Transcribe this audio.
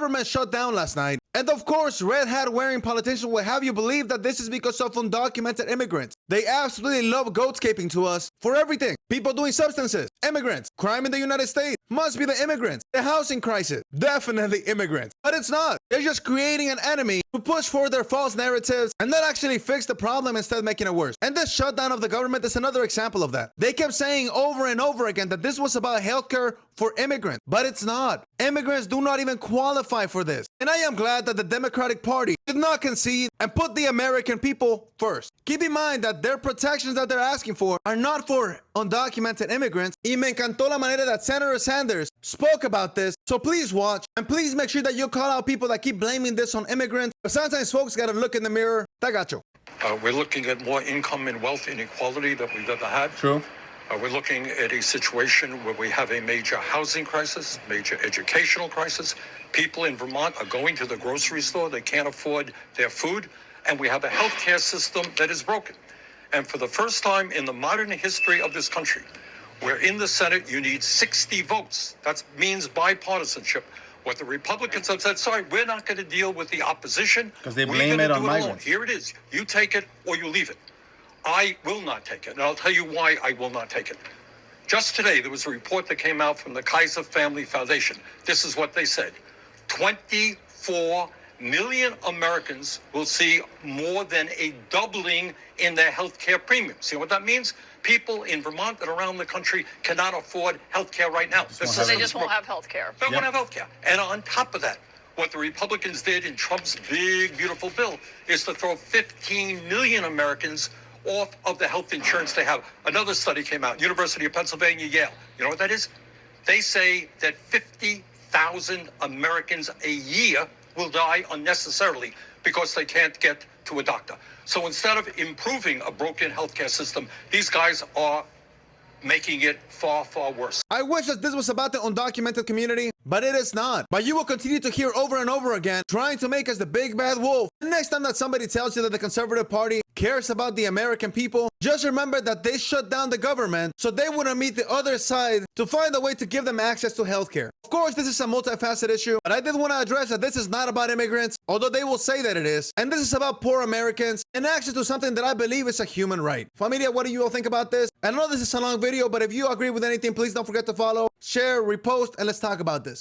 government shut down last night. And of course, red hat wearing politicians will have you believe that this is because of undocumented immigrants. They absolutely love goatscaping to us for everything. People doing substances, immigrants, crime in the United States, must be the immigrants, the housing crisis, definitely immigrants. But it's not. They're just creating an enemy to push forward their false narratives and not actually fix the problem, instead making it worse. And this shutdown of the government is another example of that. They kept saying over and over again that this was about healthcare for immigrants, but it's not. Immigrants do not even qualify for this. And I am glad that the Democratic Party did not concede and put the American people first. Keep in mind that their protections that they're asking for are not for undocumented immigrants. Y me encantó la manera that Senator Sanders spoke about this. So please watch and please make sure that you call out people that keep blaming this on immigrants. But sometimes folks gotta look in the mirror. Tagacho. We're looking at more income and wealth inequality than we've ever had. True. We're looking at a situation where we have a major housing crisis, major educational crisis. People in Vermont are going to the grocery store. They can't afford their food. And we have a healthcare system that is broken. And for the first time in the modern history of this country, where in the Senate you need 60 votes. That means bipartisanship. What the Republicans have said, sorry, we're not going to deal with the opposition. Because they blame it on migrants. Alone. Here it is. You take it or you leave it. I will not take it, and I'll tell you why I will not take it. Just today, there was a report that came out from the Kaiser Family Foundation. This is what they said. 24 million Americans will see more than a doubling in their health care premiums. See what that means? People in Vermont and around the country cannot afford health care right now. So they just won't have health care. They won't have health care. And on top of that, what the Republicans did in Trump's big, beautiful bill is to throw 15 million Americans off of the health insurance they have. Another study came out, University of Pennsylvania, Yale. You know what that is? They say that 50,000 Americans a year will die unnecessarily because they can't get to a doctor. So instead of improving a broken healthcare system, these guys are making it far, far worse. I wish that this was about the undocumented community, but it is not. But you will continue to hear over and over again trying to make us the big bad wolf. The next time that somebody tells you that the Conservative Party cares about the American people, just remember that they shut down the government so they wouldn't meet the other side to find a way to give them access to healthcare. Of course, this is a multifaceted issue, but I did want to address that this is not about immigrants, although they will say that it is. And this is about poor Americans and access to something that I believe is a human right. Familia, what do you all think about this? I know this is a long video, but if you agree with anything, please don't forget to follow, share, repost, and let's talk about this.